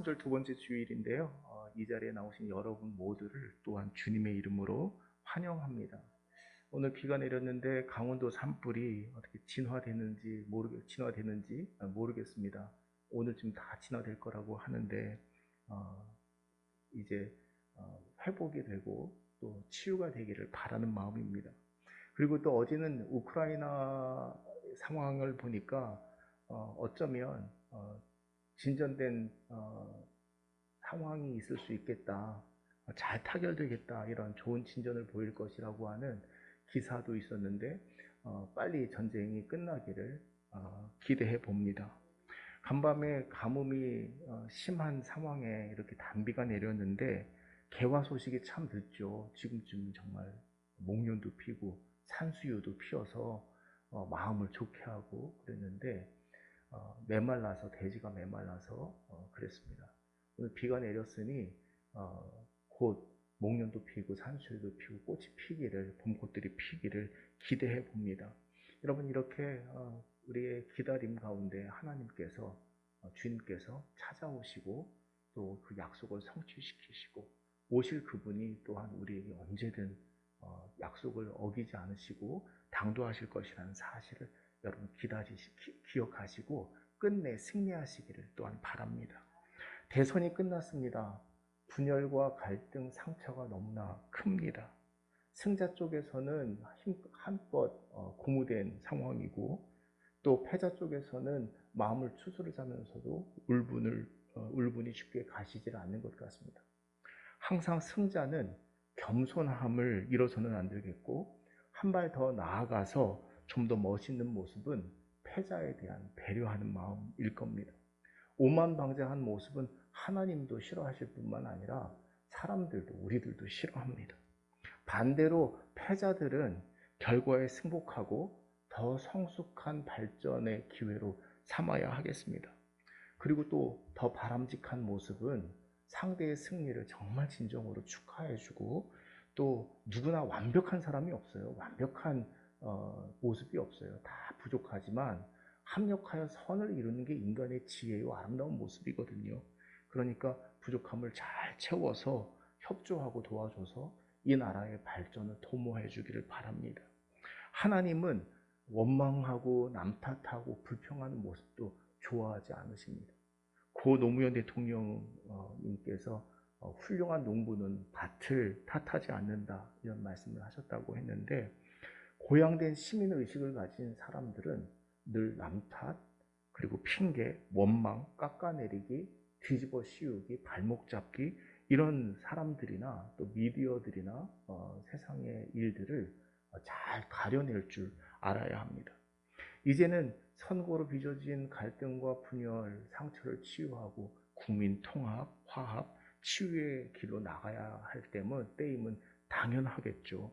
사순절 두 번째 주일인데요. 이 자리에 나오신 여러분 모두를 또한 주님의 이름으로 환영합니다. 오늘 비가 내렸는데 강원도 산불이 어떻게 진화되는지 모르겠습니다. 오늘쯤 다 진화될 거라고 하는데 이제 회복이 되고 또 치유가 되기를 바라는 마음입니다. 그리고 또 어제는 우크라이나 상황을 보니까 어쩌면 진전된 상황이 있을 수 있겠다, 잘 타결되겠다, 이런 좋은 진전을 보일 것이라고 하는 기사도 있었는데 빨리 전쟁이 끝나기를 기대해 봅니다. 간밤에 가뭄이 심한 상황에 이렇게 단비가 내렸는데 개화 소식이 참 늦죠. 지금쯤 정말 목련도 피고 산수유도 피어서 마음을 좋게 하고 그랬는데 메말라서, 대지가 메말라서 그랬습니다. 오늘 비가 내렸으니 곧 목련도 피고 산수유도 피고 꽃이 피기를, 봄꽃들이 피기를 기대해 봅니다. 여러분, 이렇게 우리의 기다림 가운데 하나님께서, 주님께서 찾아오시고 또 그 약속을 성취시키시고 오실 그분이 또한 우리에게 언제든 약속을 어기지 않으시고 당도하실 것이라는 사실을 여러분 기억하시고 끝내 승리하시기를 또한 바랍니다. 대선이 끝났습니다. 분열과 갈등, 상처가 너무나 큽니다. 승자 쪽에서는 한껏 고무된 상황이고 또 패자 쪽에서는 마음을 추스르자면서도 울분이 쉽게 가시질 않는 것 같습니다. 항상 승자는 겸손함을 잃어서는 안 되겠고 한 발 더 나아가서 좀 더 멋있는 모습은 패자에 대한 배려하는 마음일 겁니다. 오만방자한 모습은 하나님도 싫어하실 뿐만 아니라 사람들도, 우리들도 싫어합니다. 반대로 패자들은 결과에 승복하고 더 성숙한 발전의 기회로 삼아야 하겠습니다. 그리고 또 더 바람직한 모습은 상대의 승리를 정말 진정으로 축하해주고, 또 누구나 완벽한 사람이 없어요. 완벽한 모습이 없어요. 다 부족하지만 합력하여 선을 이루는 게 인간의 지혜요 아름다운 모습이거든요. 그러니까 부족함을 잘 채워서 협조하고 도와줘서 이 나라의 발전을 도모해 주기를 바랍니다. 하나님은 원망하고 남 탓하고 불평하는 모습도 좋아하지 않으십니다. 고 노무현 대통령님께서 훌륭한 농부는 밭을 탓하지 않는다, 이런 말씀을 하셨다고 했는데, 고양된 시민의식을 가진 사람들은 늘 남 탓, 그리고 핑계, 원망, 깎아내리기, 뒤집어 씌우기, 발목 잡기, 이런 사람들이나 또 미디어들이나 세상의 일들을 잘 가려낼 줄 알아야 합니다. 이제는 선거로 빚어진 갈등과 분열, 상처를 치유하고 국민 통합, 화합, 치유의 길로 나가야 할 때임은 당연하겠죠.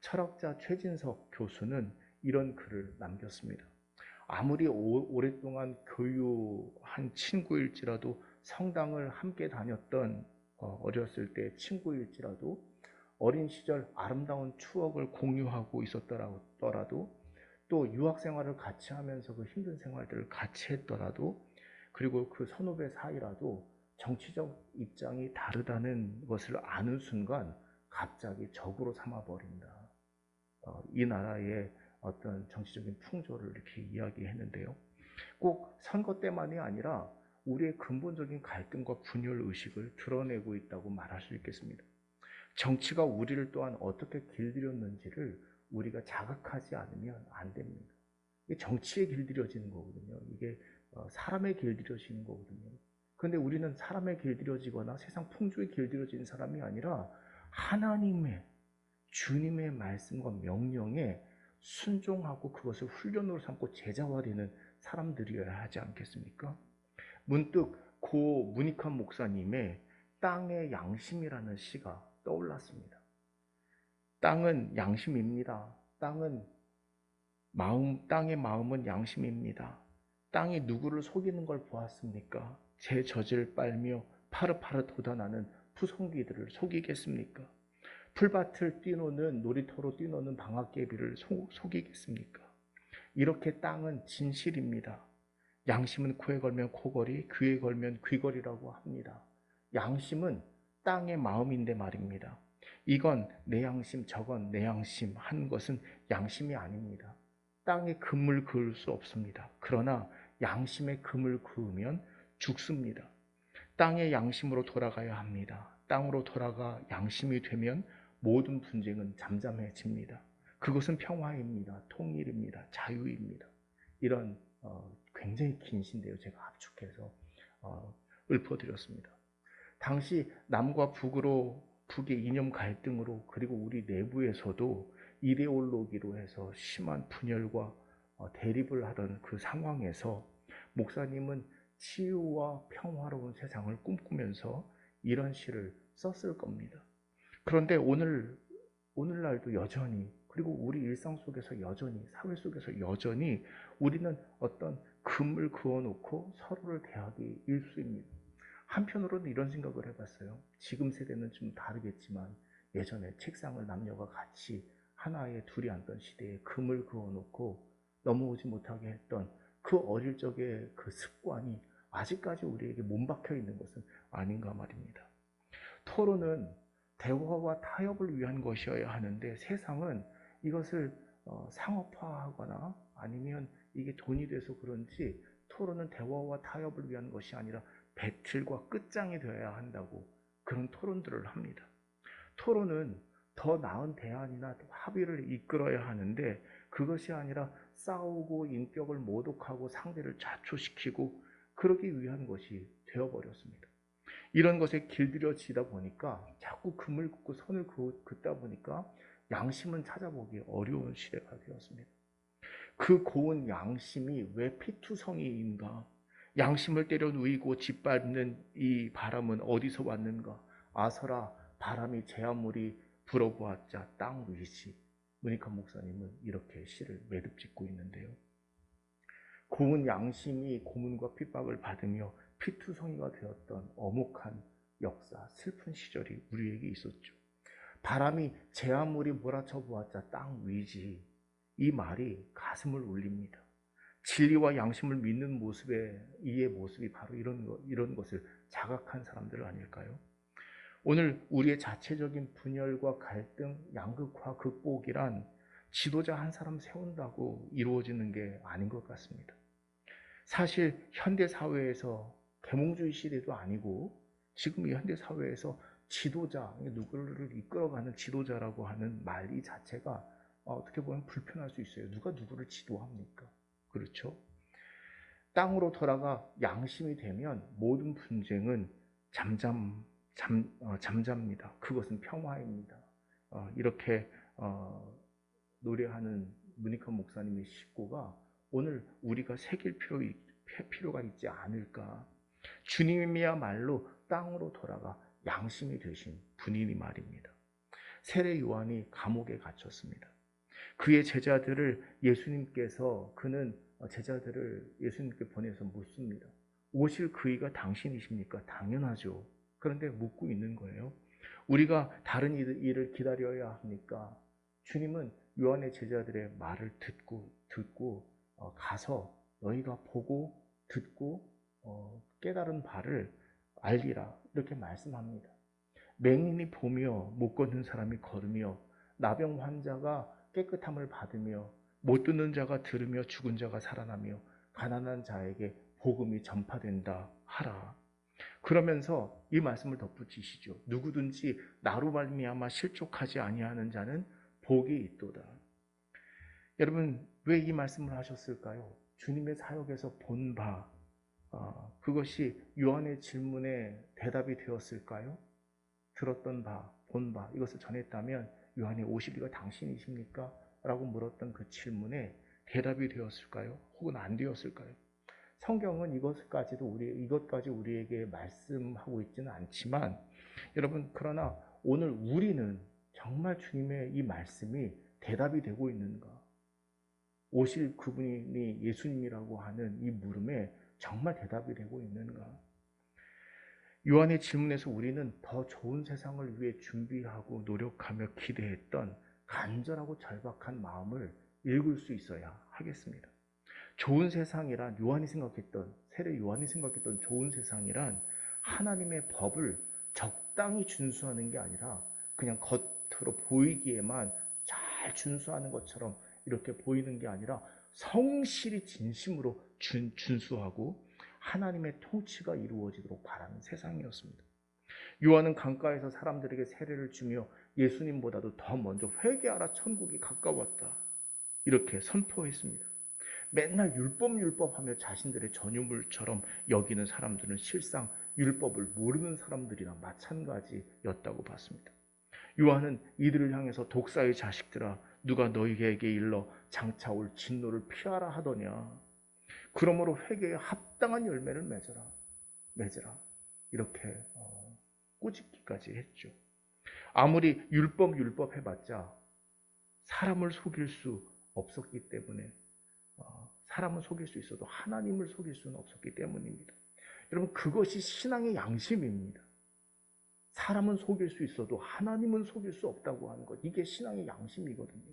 철학자 최진석 교수는 이런 글을 남겼습니다. 아무리 오랫동안 교유한 친구일지라도, 성당을 함께 다녔던 어렸을 때 친구일지라도, 어린 시절 아름다운 추억을 공유하고 있었더라도, 또 유학 생활을 같이 하면서 그 힘든 생활들을 같이 했더라도, 그리고 그 선후배 사이라도 정치적 입장이 다르다는 것을 아는 순간 갑자기 적으로 삼아버린다. 이 나라의 어떤 정치적인 풍조를 이렇게 이야기했는데요. 꼭 선거 때만이 아니라 우리의 근본적인 갈등과 분열 의식을 드러내고 있다고 말할 수 있겠습니다. 정치가 우리를 또한 어떻게 길들였는지를 우리가 자각하지 않으면 안 됩니다. 이게 정치에 길들여지는 거거든요. 이게 사람에 길들여지는 거거든요. 그런데 우리는 사람에 길들여지거나 세상 풍조에 길들여진 사람이 아니라 하나님의, 주님의 말씀과 명령에 순종하고 그것을 훈련으로 삼고 제자화되는 사람들이어야 하지 않겠습니까? 문득 고 문익환 목사님의 땅의 양심이라는 시가 떠올랐습니다. 땅은 양심입니다. 땅의 마음은 양심입니다. 땅이 누구를 속이는 걸 보았습니까? 제 젖을 빨며 파릇파릇 돋아나는 푸성귀들을 속이겠습니까? 풀밭을 뛰노는, 놀이터로 뛰노는 방앗개비를 속이겠습니까? 이렇게 땅은 진실입니다. 양심은 코에 걸면 코걸이, 귀에 걸면 귀걸이라고 합니다. 양심은 땅의 마음인데 말입니다. 이건 내 양심, 저건 내 양심 한 것은 양심이 아닙니다. 땅에 금을 그을 수 없습니다. 그러나 양심에 금을 그으면 죽습니다. 땅의 양심으로 돌아가야 합니다. 땅으로 돌아가 양심이 되면 모든 분쟁은 잠잠해집니다. 그것은 평화입니다. 통일입니다. 자유입니다. 이런 굉장히 긴 시인데요. 제가 압축해서 읊어드렸습니다. 당시 남과 북의 이념 갈등으로 그리고 우리 내부에서도 이데올로기로 해서 심한 분열과 대립을 하던 그 상황에서 목사님은 치유와 평화로운 세상을 꿈꾸면서 이런 시를 썼을 겁니다. 그런데 오늘날도 여전히, 그리고 우리 일상 속에서 여전히, 사회 속에서 여전히 우리는 어떤 금을 그어놓고 서로를 대하기 일쑤입니다. 한편으로는 이런 생각을 해봤어요. 지금 세대는 좀 다르겠지만 예전에 책상을 남녀가 같이 하나에 둘이 앉던 시대에 금을 그어놓고 넘어오지 못하게 했던 그 어릴 적의 그 습관이 아직까지 우리에게 몸박혀 있는 것은 아닌가 말입니다. 토론은 대화와 타협을 위한 것이어야 하는데 세상은 이것을 상업화하거나 아니면 이게 돈이 돼서 그런지 토론은 대화와 타협을 위한 것이 아니라 배틀과 끝장이 되어야 한다고 그런 토론들을 합니다. 토론은 더 나은 대안이나 합의를 이끌어야 하는데 그것이 아니라 싸우고 인격을 모독하고 상대를 자초시키고 그러기 위한 것이 되어버렸습니다. 이런 것에 길들여지다 보니까 자꾸 금을 긋고 선을 긋다 보니까 양심은 찾아보기 어려운 시대가 되었습니다. 그 고운 양심이 왜 피투성이인가? 양심을 때려 누이고 짓밟는 이 바람은 어디서 왔는가? 아서라 바람이 제 아무리 불어보았자 땅 위시. 문익환 목사님은 이렇게 시를 매듭짓고 있는데요. 고운 양심이 고문과 핍박을 받으며 피투성이가 되었던 엄혹한 역사, 슬픈 시절이 우리에게 있었죠. 바람이 제 아무리 몰아쳐 보았자 땅 위지. 이 말이 가슴을 울립니다. 진리와 양심을 믿는 이의 모습이 바로 이런 것을 자각한 사람들 아닐까요? 오늘 우리의 자체적인 분열과 갈등, 양극화 극복이란 지도자 한 사람 세운다고 이루어지는 게 아닌 것 같습니다. 사실 현대사회에서 계몽주의 시대도 아니고 지금 이 현대사회에서 지도자, 누구를 이끌어가는 지도자라고 하는 말 이 자체가 어떻게 보면 불편할 수 있어요. 누가 누구를 지도합니까? 그렇죠? 땅으로 돌아가 양심이 되면 모든 분쟁은 잠잠니다. 그것은 평화입니다. 이렇게 노래하는 문익환 목사님의 식구가 오늘 우리가 새길 필요가 있지 않을까. 주님이야말로 땅으로 돌아가 양심이 되신 분이니 말입니다. 세례 요한이 감옥에 갇혔습니다. 그의 제자들을 예수님께 보내서 묻습니다. 오실 그이가 당신이십니까? 당연하죠. 그런데 묻고 있는 거예요. 우리가 다른 일을 기다려야 합니까? 주님은 요한의 제자들의 말을 듣고 가서 너희가 보고 듣고 깨달은 바를 알리라 이렇게 말씀합니다. 맹인이 보며 못 걷는 사람이 걸으며 나병 환자가 깨끗함을 받으며 못 듣는 자가 들으며 죽은 자가 살아나며 가난한 자에게 복음이 전파된다 하라. 그러면서 이 말씀을 덧붙이시죠. 누구든지 나로 말미암아 실족하지 아니하는 자는 복이 있도다. 여러분 왜 이 말씀을 하셨을까요? 주님의 사역에서 본 바, 그것이 요한의 질문에 대답이 되었을까요? 들었던 바, 본 바, 이것을 전했다면 요한이 오실 이가 당신이십니까? 라고 물었던 그 질문에 대답이 되었을까요? 혹은 안 되었을까요? 성경은 이것까지 우리에게 말씀하고 있지는 않지만 여러분 그러나 오늘 우리는 정말 주님의 이 말씀이 대답이 되고 있는가? 오실 그분이 예수님이라고 하는 이 물음에 정말 대답이 되고 있는가? 요한의 질문에서 우리는 더 좋은 세상을 위해 준비하고 노력하며 기대했던 간절하고 절박한 마음을 읽을 수 있어야 하겠습니다. 좋은 세상이란 세례 요한이 생각했던 좋은 세상이란 하나님의 법을 적당히 준수하는 게 아니라 그냥 겉으로 보이기에만 잘 준수하는 것처럼 이렇게 보이는 게 아니라 성실히 진심으로 준수하고 하나님의 통치가 이루어지도록 바라는 세상이었습니다. 요한은 강가에서 사람들에게 세례를 주며 예수님보다도 더 먼저 회개하라, 천국이 가까웠다, 이렇게 선포했습니다. 맨날 율법 하며 자신들의 전유물처럼 여기는 사람들은 실상 율법을 모르는 사람들이나 마찬가지였다고 봤습니다. 요한은 이들을 향해서 독사의 자식들아, 누가 너희에게 일러 장차 올 진노를 피하라 하더냐. 그러므로 회개에 합당한 열매를 맺으라. 이렇게 꾸짖기까지 했죠. 아무리 율법 해봤자 사람을 속일 수 없었기 때문에, 사람은 속일 수 있어도 하나님을 속일 수는 없었기 때문입니다. 여러분, 그것이 신앙의 양심입니다. 사람은 속일 수 있어도 하나님은 속일 수 없다고 하는 것, 이게 신앙의 양심이거든요.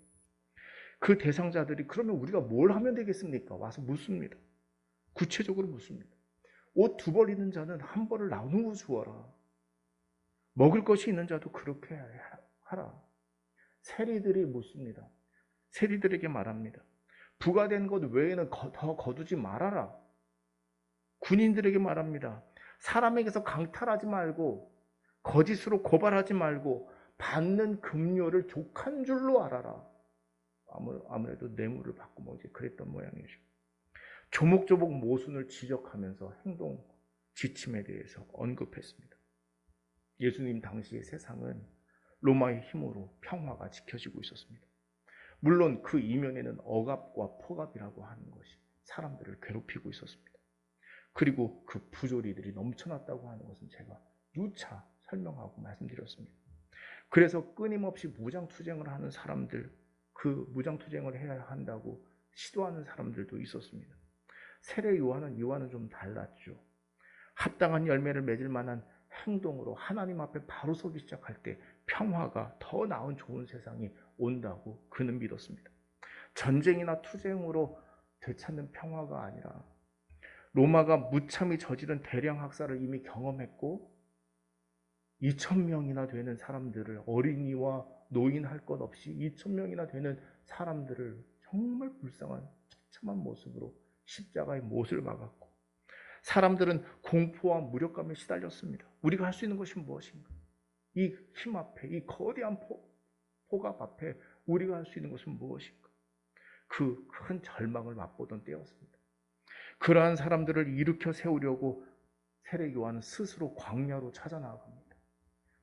그 대상자들이 그러면 우리가 뭘 하면 되겠습니까? 와서 묻습니다. 구체적으로 묻습니다. 옷 2벌 있는 자는 1벌을 나누어 주어라. 먹을 것이 있는 자도 그렇게 하라. 세리들이 묻습니다. 세리들에게 말합니다. 부과된 것 외에는 더 거두지 말아라. 군인들에게 말합니다. 사람에게서 강탈하지 말고 거짓으로 고발하지 말고 받는 급료를 족한 줄로 알아라. 아무래도 뇌물을 받고 뭐 이제 그랬던 모양이죠. 조목조목 모순을 지적하면서 행동 지침에 대해서 언급했습니다. 예수님 당시의 세상은 로마의 힘으로 평화가 지켜지고 있었습니다. 물론 그 이면에는 억압과 폭압이라고 하는 것이 사람들을 괴롭히고 있었습니다. 그리고 그 부조리들이 넘쳐났다고 하는 것은 제가 누차 설명하고 말씀드렸습니다. 그래서 끊임없이 무장투쟁을 하는 사람들, 그 무장투쟁을 해야 한다고 시도하는 사람들도 있었습니다. 세례 요한은 좀 달랐죠. 합당한 열매를 맺을 만한 행동으로 하나님 앞에 바로 서기 시작할 때 평화가 더 나은 좋은 세상이 온다고 그는 믿었습니다. 전쟁이나 투쟁으로 되찾는 평화가 아니라 로마가 무참히 저지른 대량 학살을 이미 경험했고 2,000명이나 되는 사람들을, 어린이와 노인 할 것 없이 2,000명이나 되는 사람들을 정말 불쌍한 처참한 모습으로 십자가의 못을 박았고, 사람들은 공포와 무력감에 시달렸습니다. 우리가 할 수 있는 것이 무엇인가? 이 힘 앞에, 이 거대한 폭압 앞에 우리가 할 수 있는 것은 무엇인가? 그 큰 절망을 맛보던 때였습니다. 그러한 사람들을 일으켜 세우려고 세례 요한은 스스로 광야로 찾아 나아갑니다.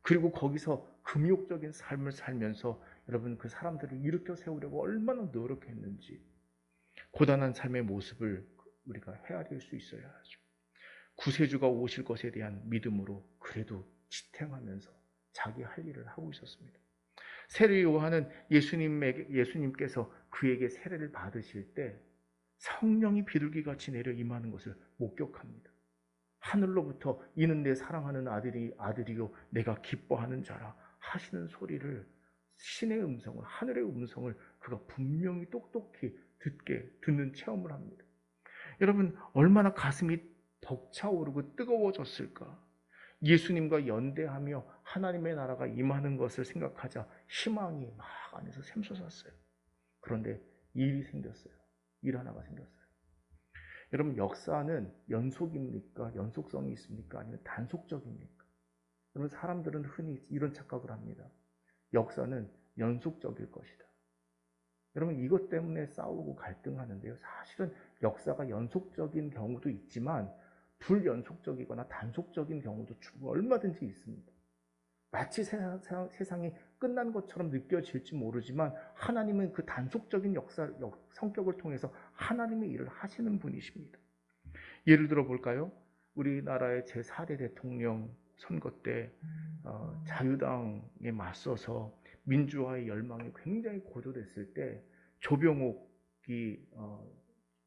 그리고 거기서 금욕적인 삶을 살면서 여러분, 그 사람들을 일으켜 세우려고 얼마나 노력했는지 고단한 삶의 모습을 우리가 헤아릴 수 있어야 하죠. 구세주가 오실 것에 대한 믿음으로 그래도 지탱하면서 자기 할 일을 하고 있었습니다. 세례 요한은 예수님께서 그에게 세례를 받으실 때 성령이 비둘기같이 내려 임하는 것을 목격합니다. 하늘로부터 이는 내 사랑하는 아들이요 내가 기뻐하는 자라 하시는 소리를, 신의 음성을, 하늘의 음성을 그가 분명히 똑똑히 듣는 체험을 합니다. 여러분, 얼마나 가슴이 벅차오르고 뜨거워졌을까? 예수님과 연대하며 하나님의 나라가 임하는 것을 생각하자 희망이 막 안에서 샘솟았어요. 그런데 일 하나가 생겼어요. 여러분, 역사는 연속입니까? 연속성이 있습니까? 아니면 단속적입니까? 여러분, 사람들은 흔히 이런 착각을 합니다. 역사는 연속적일 것이다. 여러분, 이것 때문에 싸우고 갈등하는데요. 사실은 역사가 연속적인 경우도 있지만 불연속적이거나 단속적인 경우도 얼마든지 있습니다. 마치 세상이 끝난 것처럼 느껴질지 모르지만 하나님은 그 단속적인 성격을 통해서 하나님의 일을 하시는 분이십니다. 예를 들어 볼까요? 우리나라의 제4대 대통령 선거 때 자유당에 맞서서 민주화의 열망이 굉장히 고조됐을 때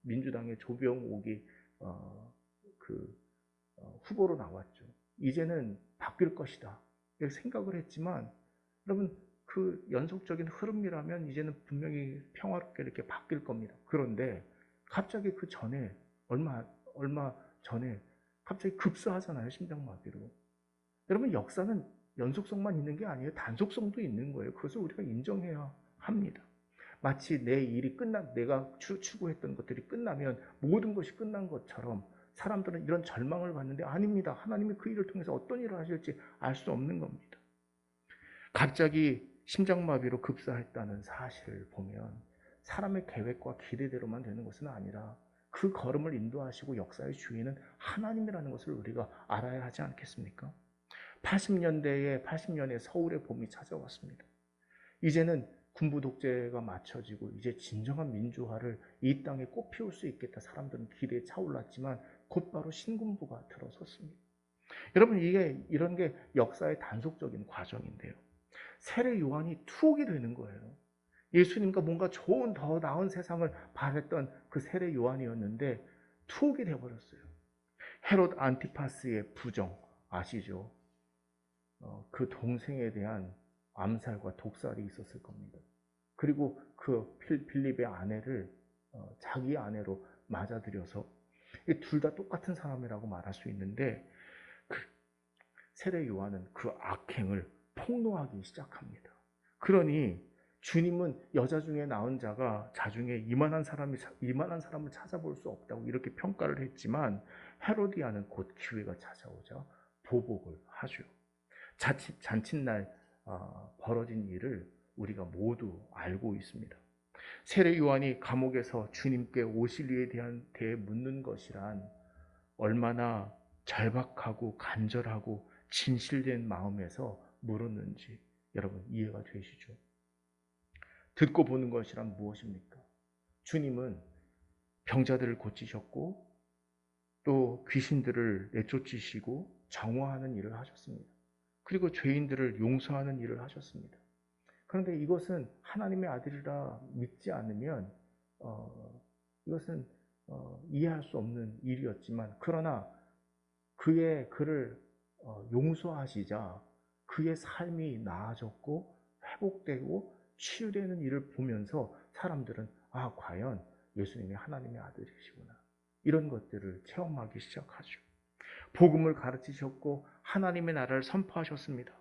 민주당의 조병옥이 후보로 나왔죠. 이제는 바뀔 것이다 이렇게 생각을 했지만, 여러분, 그 연속적인 흐름이라면 이제는 분명히 평화롭게 이렇게 바뀔 겁니다. 그런데 갑자기 그 전에 얼마 전에 갑자기 급사하잖아요. 심장마비로. 여러분 역사는 연속성만 있는 게 아니에요. 단속성도 있는 거예요. 그것을 우리가 인정해야 합니다. 마치 내 일이 내가 추구했던 것들이 끝나면 모든 것이 끝난 것처럼 사람들은 이런 절망을 받는데 아닙니다. 하나님이 그 일을 통해서 어떤 일을 하실지 알 수 없는 겁니다. 갑자기 심장마비로 급사했다는 사실을 보면 사람의 계획과 기대대로만 되는 것은 아니라 그 걸음을 인도하시고 역사의 주인은 하나님이라는 것을 우리가 알아야 하지 않겠습니까? 80년에 서울의 봄이 찾아왔습니다. 이제는 군부 독재가 맞춰지고 이제 진정한 민주화를 이 땅에 꽃피울 수 있겠다. 사람들은 기대에 차올랐지만 곧바로 신군부가 들어섰습니다. 여러분 이런 게 역사의 단속적인 과정인데요. 세례 요한이 투옥이 되는 거예요. 예수님과 뭔가 좋은 더 나은 세상을 바랬던 그 세례 요한이었는데 투옥이 되어버렸어요. 헤롯 안티파스의 부정 아시죠? 그 동생에 대한 암살과 독살이 있었을 겁니다. 그리고 그 빌립의 아내를 자기 아내로 맞아들여서 둘 다 똑같은 사람이라고 말할 수 있는데 그 세례 요한은 그 악행을 폭로하기 시작합니다. 그러니 주님은 여자 중에 낳은 자가 자중에 이만한 사람을 찾아볼 수 없다고 이렇게 평가를 했지만 헤로디아는 곧 기회가 찾아오자 보복을 하죠. 잔칫날 벌어진 일을 우리가 모두 알고 있습니다. 세례 요한이 감옥에서 주님께 오실 일에 대해 묻는 것이란 얼마나 절박하고 간절하고 진실된 마음에서 물었는지 여러분 이해가 되시죠? 듣고 보는 것이란 무엇입니까? 주님은 병자들을 고치셨고 또 귀신들을 내쫓으시고 정화하는 일을 하셨습니다. 그리고 죄인들을 용서하는 일을 하셨습니다. 그런데 이것은 하나님의 아들이라 믿지 않으면 이것은 이해할 수 없는 일이었지만 그러나 그를 용서하시자 그의 삶이 나아졌고 회복되고 치유되는 일을 보면서 사람들은 과연 예수님이 하나님의 아들이시구나 이런 것들을 체험하기 시작하죠. 복음을 가르치셨고 하나님의 나라를 선포하셨습니다.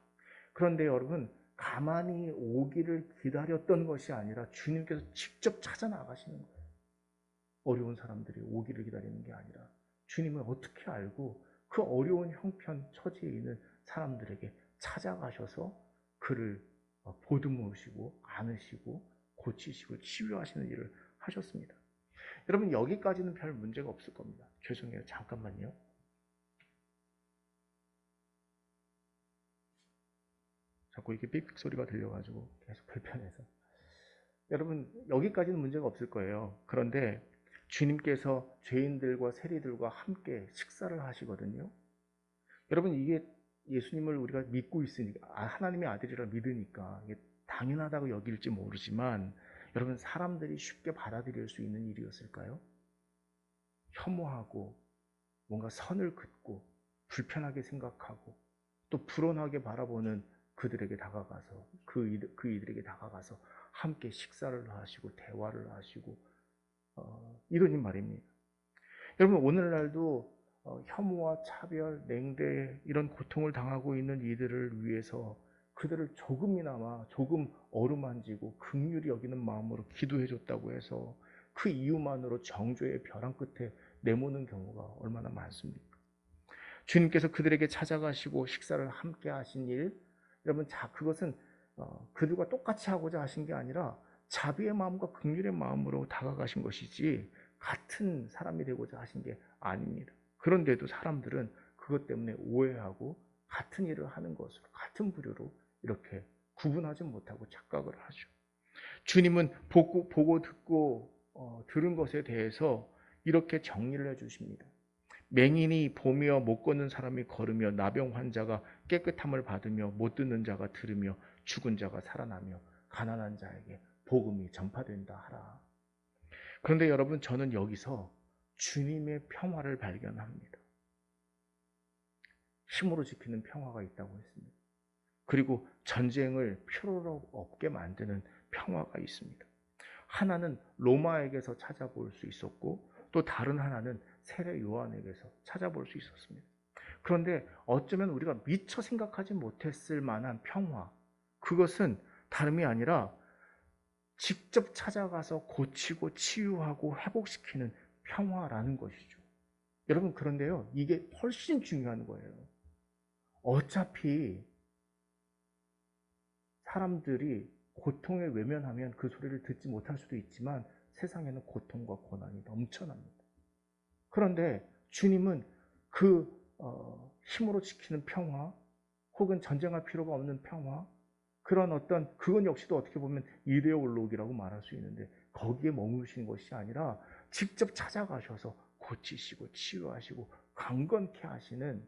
그런데 여러분 가만히 오기를 기다렸던 것이 아니라 주님께서 직접 찾아 나가시는 거예요. 어려운 사람들이 오기를 기다리는 게 아니라 주님을 어떻게 알고 그 어려운 형편 처지에 있는 사람들에게 찾아가셔서 그를 보듬으시고 안으시고 고치시고 치유하시는 일을 하셨습니다. 여러분 여기까지는 별 문제가 없을 겁니다. 죄송해요. 잠깐만요. 자꾸 이렇게 삑삑 소리가 들려가지고 계속 불편해서. 여러분 여기까지는 문제가 없을 거예요. 그런데 주님께서 죄인들과 세리들과 함께 식사를 하시거든요. 여러분 이게 예수님을 우리가 믿고 있으니까 하나님의 아들이라 믿으니까 이게 당연하다고 여길지 모르지만 여러분 사람들이 쉽게 받아들일 수 있는 일이었을까요? 혐오하고 뭔가 선을 긋고 불편하게 생각하고 또 불온하게 바라보는 그들에게 다가가서 이들에게 다가가서 함께 식사를 하시고 대화를 하시고 이러니 말입니다. 여러분 오늘날도 혐오와 차별, 냉대 이런 고통을 당하고 있는 이들을 위해서 그들을 조금 어루만지고 긍휼히 여기는 마음으로 기도해 줬다고 해서 그 이유만으로 정죄의 벼랑 끝에 내모는 경우가 얼마나 많습니까? 주님께서 그들에게 찾아가시고 식사를 함께 하신 일, 여러분 그것은 그들과 똑같이 하고자 하신 게 아니라 자비의 마음과 긍휼의 마음으로 다가가신 것이지 같은 사람이 되고자 하신 게 아닙니다. 그런데도 사람들은 그것 때문에 오해하고 같은 일을 하는 것으로 같은 부류로 이렇게 구분하지 못하고 착각을 하죠. 주님은 보고 듣고 들은 것에 대해서 이렇게 정리를 해주십니다. 맹인이 보며 못 걷는 사람이 걸으며 나병 환자가 깨끗함을 받으며 못 듣는 자가 들으며 죽은 자가 살아나며 가난한 자에게 복음이 전파된다 하라. 그런데 여러분 저는 여기서 주님의 평화를 발견합니다. 힘으로 지키는 평화가 있다고 했습니다. 그리고 전쟁을 필요로 없게 만드는 평화가 있습니다. 하나는 로마에게서 찾아볼 수 있었고 또 다른 하나는 세례 요한에게서 찾아볼 수 있었습니다. 그런데 어쩌면 우리가 미처 생각하지 못했을 만한 평화, 그것은 다름이 아니라 직접 찾아가서 고치고 치유하고 회복시키는 평화라는 것이죠. 여러분, 그런데요, 이게 훨씬 중요한 거예요. 어차피 사람들이 고통에 외면하면 그 소리를 듣지 못할 수도 있지만 세상에는 고통과 고난이 넘쳐납니다. 그런데 주님은 그 힘으로 지키는 평화, 혹은 전쟁할 필요가 없는 평화, 그런 어떤, 그건 역시도 어떻게 보면 이데올로기라고 말할 수 있는데 거기에 머무르시는 것이 아니라 직접 찾아가셔서 고치시고 치유하시고 강건케 하시는,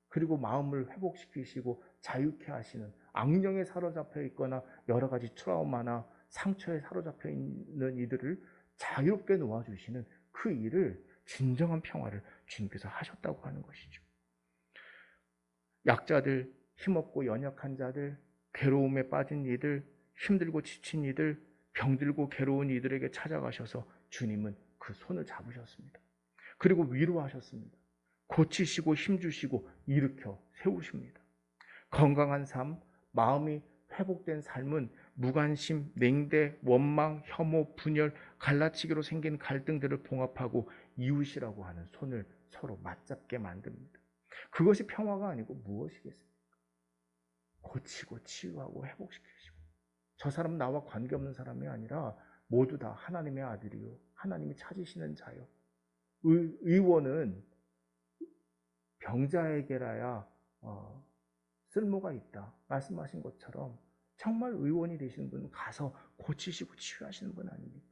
그리고 마음을 회복시키시고 자유케 하시는, 악령에 사로잡혀 있거나 여러 가지 트라우마나 상처에 사로잡혀 있는 이들을 자유롭게 놓아주시는 그 일을, 진정한 평화를 주님께서 하셨다고 하는 것이죠. 약자들, 힘없고 연약한 자들, 괴로움에 빠진 이들, 힘들고 지친 이들, 병들고 괴로운 이들에게 찾아가셔서 주님은 그 손을 잡으셨습니다. 그리고 위로하셨습니다. 고치시고 힘주시고 일으켜 세우십니다. 건강한 삶, 마음이 회복된 삶은 무관심, 냉대, 원망, 혐오, 분열, 갈라치기로 생긴 갈등들을 봉합하고 이웃이라고 하는 손을 서로 맞잡게 만듭니다. 그것이 평화가 아니고 무엇이겠습니까? 고치고 치유하고 회복시키시고, 저 사람은 나와 관계없는 사람이 아니라 모두 다 하나님의 아들이요 하나님이 찾으시는 자요. 의원은 병자에게라야 쓸모가 있다 말씀하신 것처럼 정말 의원이 되시는 분은 가서 고치시고 치유하시는 분 아닙니까?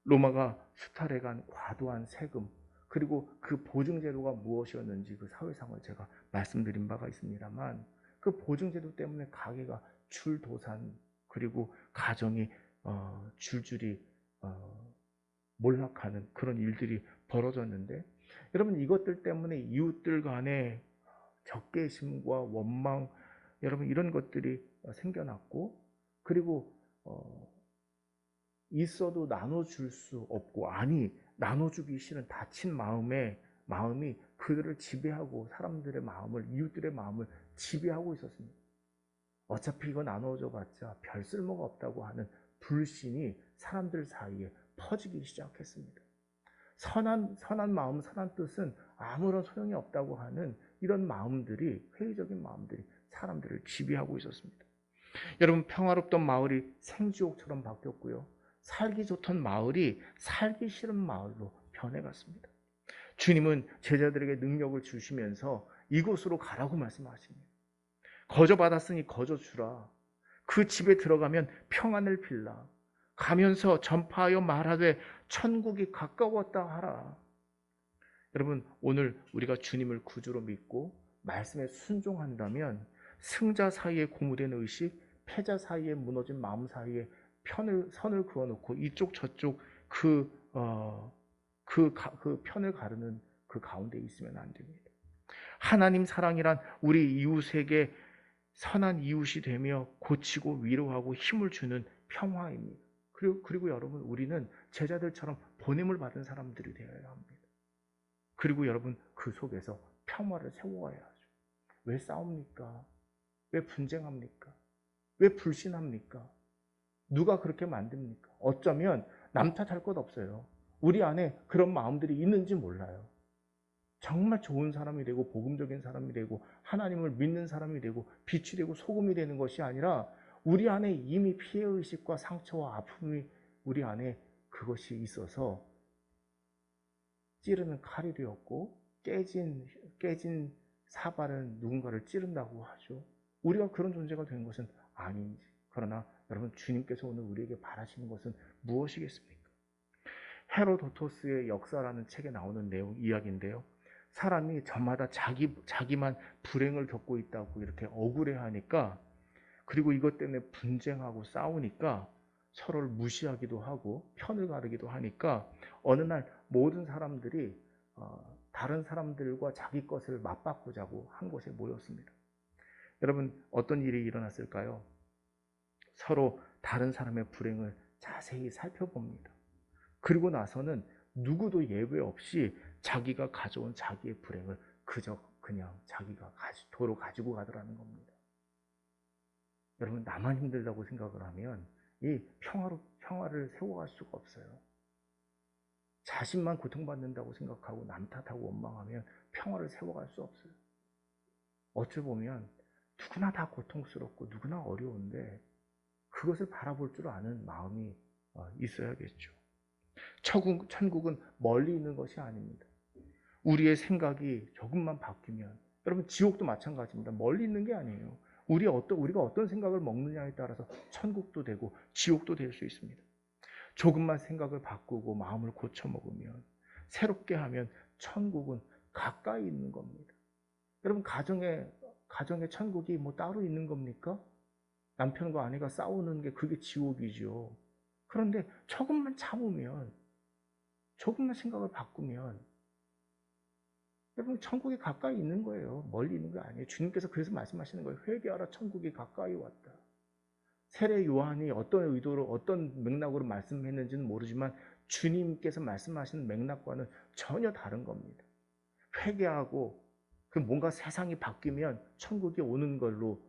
로마가 수탈해 간 과도한 세금, 그리고 그 보증제도가 무엇이었는지 그 사회상을 제가 말씀드린 바가 있습니다만, 그 보증제도 때문에 가게가 줄도산, 그리고 가정이 줄줄이 몰락하는 그런 일들이 벌어졌는데, 여러분, 이것들 때문에 이웃들 간에 적개심과 원망, 여러분, 이런 것들이 생겨났고, 그리고 있어도 나눠줄 수 없고, 아니 나눠주기 싫은 다친 마음이 그들을 지배하고, 사람들의 마음을, 이웃들의 마음을 지배하고 있었습니다. 어차피 이거 나눠줘 봤자 별 쓸모가 없다고 하는 불신이 사람들 사이에 퍼지기 시작했습니다. 선한 마음, 선한 뜻은 아무런 소용이 없다고 하는 이런 마음들이, 회의적인 마음들이 사람들을 지배하고 있었습니다. 여러분, 평화롭던 마을이 생지옥처럼 바뀌었고요, 살기 좋던 마을이 살기 싫은 마을로 변해갔습니다. 주님은 제자들에게 능력을 주시면서 이곳으로 가라고 말씀하십니다. 거저 받았으니 거저 주라. 그 집에 들어가면 평안을 빌라. 가면서 전파하여 말하되 천국이 가까웠다 하라. 여러분, 오늘 우리가 주님을 구주로 믿고 말씀에 순종한다면 승자 사이에 고무된 의식, 패자 사이에 무너진 마음 사이에 선을 그어놓고 이쪽 저쪽 그 편을 가르는 그 가운데 있으면 안 됩니다. 하나님 사랑이란 우리 이웃에게 선한 이웃이 되며 고치고 위로하고 힘을 주는 평화입니다. 그리고 여러분, 우리는 제자들처럼 보냄을 받은 사람들이 되어야 합니다. 그리고 여러분, 그 속에서 평화를 세워야 하죠. 왜 싸웁니까? 왜 분쟁합니까? 왜 불신합니까? 누가 그렇게 만듭니까? 어쩌면 남 탓할 것 없어요. 우리 안에 그런 마음들이 있는지 몰라요. 정말 좋은 사람이 되고 복음적인 사람이 되고 하나님을 믿는 사람이 되고 빛이 되고 소금이 되는 것이 아니라, 우리 안에 이미 피해의식과 상처와 아픔이 우리 안에 그것이 있어서 찌르는 칼이 되었고, 깨진 사발은 누군가를 찌른다고 하죠. 우리가 그런 존재가 된 것은 아닌지. 그러나 여러분, 주님께서 오늘 우리에게 바라시는 것은 무엇이겠습니까? 헤로도토스의 역사라는 책에 나오는 이야기인데요. 사람이 저마다 자기만 불행을 겪고 있다고 이렇게 억울해하니까, 그리고 이것 때문에 분쟁하고 싸우니까 서로를 무시하기도 하고 편을 가르기도 하니까, 어느 날 모든 사람들이 다른 사람들과 자기 것을 맞바꾸자고 한 곳에 모였습니다. 여러분, 어떤 일이 일어났을까요? 서로 다른 사람의 불행을 자세히 살펴봅니다. 그리고 나서는 누구도 예외 없이 자기가 가져온 자기의 불행을 그냥 자기가 도로 가지고 가더라는 겁니다. 여러분, 나만 힘들다고 생각을 하면 이 평화를 세워갈 수가 없어요. 자신만 고통받는다고 생각하고 남 탓하고 원망하면 평화를 세워갈 수 없어요. 어찌 보면 누구나 다 고통스럽고 누구나 어려운데 그것을 바라볼 줄 아는 마음이 있어야겠죠. 천국은 멀리 있는 것이 아닙니다. 우리의 생각이 조금만 바뀌면, 여러분 지옥도 마찬가지입니다. 멀리 있는 게 아니에요. 우리가 어떤 생각을 먹느냐에 따라서 천국도 되고 지옥도 될 수 있습니다. 조금만 생각을 바꾸고 마음을 고쳐먹으면, 새롭게 하면 천국은 가까이 있는 겁니다. 여러분, 가정의 천국이 뭐 따로 있는 겁니까? 남편과 아내가 싸우는 게 그게 지옥이죠. 그런데 조금만 참으면, 조금만 생각을 바꾸면 여러분, 천국이 가까이 있는 거예요. 멀리 있는 게 아니에요. 주님께서 그래서 말씀하시는 거예요. 회개하라, 천국이 가까이 왔다. 세례 요한이 어떤 의도로, 어떤 맥락으로 말씀했는지는 모르지만 주님께서 말씀하시는 맥락과는 전혀 다른 겁니다. 회개하고 뭔가 세상이 바뀌면 천국이 오는 걸로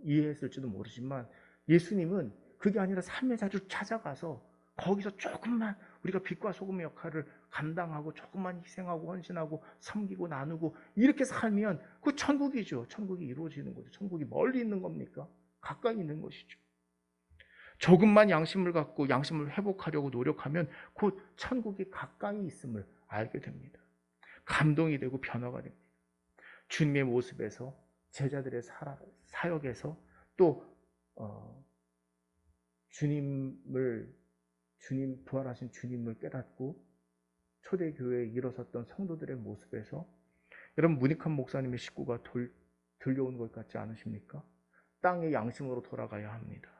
이해했을지도 모르지만, 예수님은 그게 아니라 삶의 자리로 찾아가서 거기서 조금만 우리가 빛과 소금의 역할을 감당하고 조금만 희생하고 헌신하고 섬기고 나누고 이렇게 살면 그 천국이죠. 천국이 이루어지는 거죠. 천국이 멀리 있는 겁니까? 가까이 있는 것이죠. 조금만 양심을 갖고 양심을 회복하려고 노력하면 곧 천국이 가까이 있음을 알게 됩니다. 감동이 되고 변화가 됩니다. 주님의 모습에서, 제자들의 사역에서, 또 부활하신 주님을 깨닫고 초대교회에 일어섰던 성도들의 모습에서, 여러분 문익환 목사님의 식구가 들려온 것 같지 않으십니까? 땅의 양심으로 돌아가야 합니다.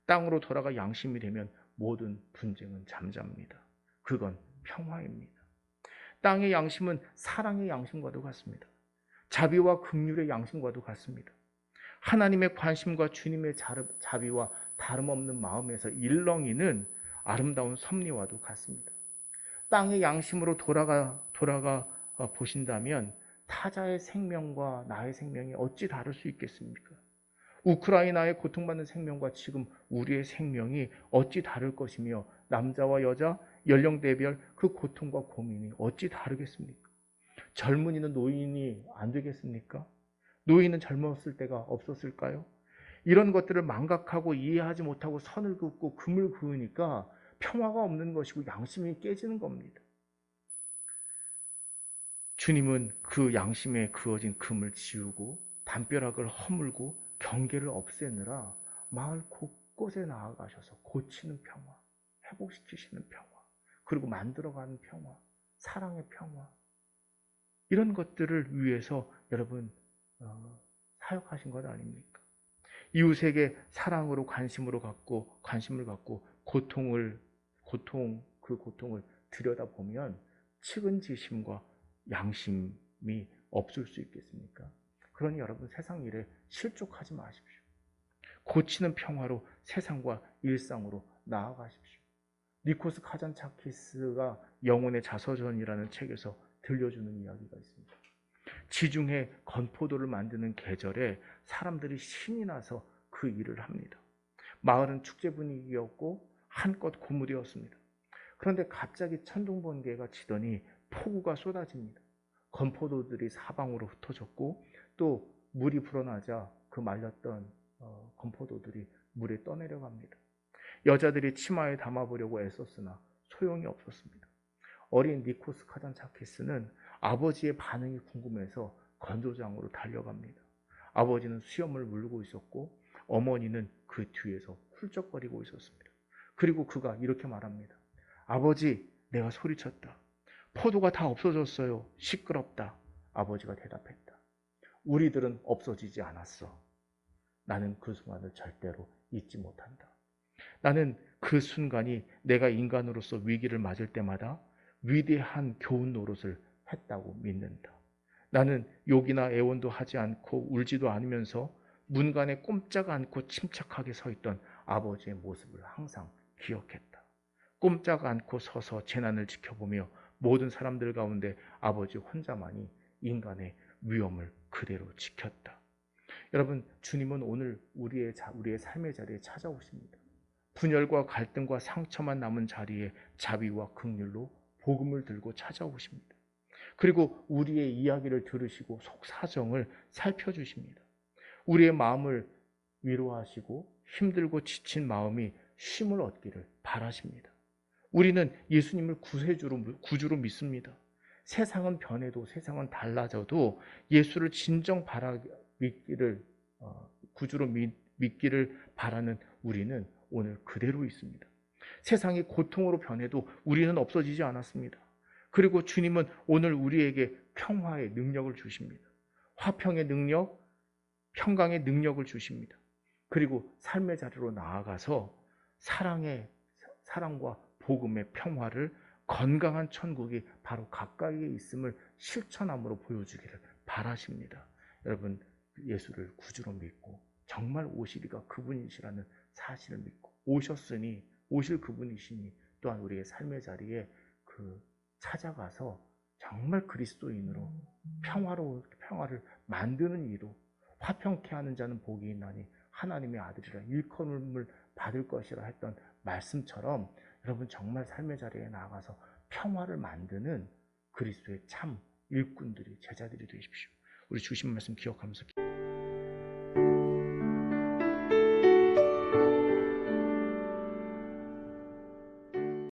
땅으로 돌아가 양심이 되면 모든 분쟁은 잠잡니다. 그건 평화입니다. 땅의 양심은 사랑의 양심과도 같습니다. 자비와 긍휼의 양심과도 같습니다. 하나님의 관심과 주님의 자비와 다름없는 마음에서 일렁이는 아름다운 섭리와도 같습니다. 땅의 양심으로 돌아가 보신다면 타자의 생명과 나의 생명이 어찌 다를 수 있겠습니까? 우크라이나의 고통받는 생명과 지금 우리의 생명이 어찌 다를 것이며, 남자와 여자, 연령대별 그 고통과 고민이 어찌 다르겠습니까? 젊은이는 노인이 안 되겠습니까? 노인은 젊었을 때가 없었을까요? 이런 것들을 망각하고 이해하지 못하고 선을 긋고 금을 그으니까 평화가 없는 것이고 양심이 깨지는 겁니다. 주님은 그 양심에 그어진 금을 지우고 담벼락을 허물고 경계를 없애느라 마을 곳곳에 나아가셔서 고치는 평화, 회복시키시는 평화, 그리고 만들어가는 평화, 사랑의 평화, 이런 것들을 위해서 여러분 사역하신 것 아닙니까? 이웃에게 사랑으로 관심을 갖고 그 고통을 들여다보면 측은지심과 양심이 없을 수 있겠습니까? 그러니 여러분, 세상 일에 실족하지 마십시오. 고치는 평화로 세상과 일상으로 나아가십시오. 니코스 카잔차키스가 영혼의 자서전이라는 책에서 들려주는 이야기가 있습니다. 지중해 건포도를 만드는 계절에 사람들이 신이 나서 그 일을 합니다. 마을은 축제 분위기였고 한껏 고무되었습니다. 그런데 갑자기 천둥번개가 치더니 폭우가 쏟아집니다. 건포도들이 사방으로 흩어졌고, 또 물이 불어나자 그 말렸던 건포도들이 물에 떠내려갑니다. 여자들이 치마에 담아보려고 애썼으나 소용이 없었습니다. 어린 니코스 카잔차키스는 아버지의 반응이 궁금해서 건조장으로 달려갑니다. 아버지는 수염을 물고 있었고 어머니는 그 뒤에서 훌쩍거리고 있었습니다. 그리고 그가 이렇게 말합니다. 아버지, 내가 소리쳤다. 포도가 다 없어졌어요. 시끄럽다. 아버지가 대답했다. 우리들은 없어지지 않았어. 나는 그 순간을 절대로 잊지 못한다. 나는 그 순간이 내가 인간으로서 위기를 맞을 때마다 위대한 교훈 노릇을 했다고 믿는다. 나는 욕이나 애원도 하지 않고 울지도 않으면서 문간에 꼼짝 않고 침착하게 서 있던 아버지의 모습을 항상 기억했다. 꼼짝 않고 서서 재난을 지켜보며 모든 사람들 가운데 아버지 혼자만이 인간의 위엄을 그대로 지켰다. 여러분, 주님은 오늘 우리의 삶의 자리에 찾아오십니다. 분열과 갈등과 상처만 남은 자리에 자비와 긍휼로 복음을 들고 찾아오십니다. 그리고 우리의 이야기를 들으시고 속사정을 살펴주십니다. 우리의 마음을 위로하시고 힘들고 지친 마음이 쉼을 얻기를 바라십니다. 우리는 예수님을 구주로 믿습니다. 세상은 변해도 세상은 달라져도 예수를 진정 구주로 믿기를 바라는 우리는 오늘 그대로 있습니다. 세상이 고통으로 변해도 우리는 없어지지 않았습니다. 그리고 주님은 오늘 우리에게 평화의 능력을 주십니다. 화평의 능력, 평강의 능력을 주십니다. 그리고 삶의 자리로 나아가서 사랑과 복음의 평화를, 건강한 천국이 바로 가까이에 있음을 실천함으로 보여주기를 바라십니다. 여러분, 예수를 구주로 믿고 정말 오시리가 그분이시라는 사실을 믿고 오셨으니 오실 그분이시니 또한 우리의 삶의 자리에 찾아가서 정말 그리스도인으로 평화를 만드는 이로 화평케 하는 자는 복이 있나니 하나님의 아들이라 일컬음을 받을 것이라 했던 말씀처럼 여러분 정말 삶의 자리에 나아가서 평화를 만드는 그리스도의 참 일꾼들이, 제자들이 되십시오. 우리 주신 말씀 기억하면서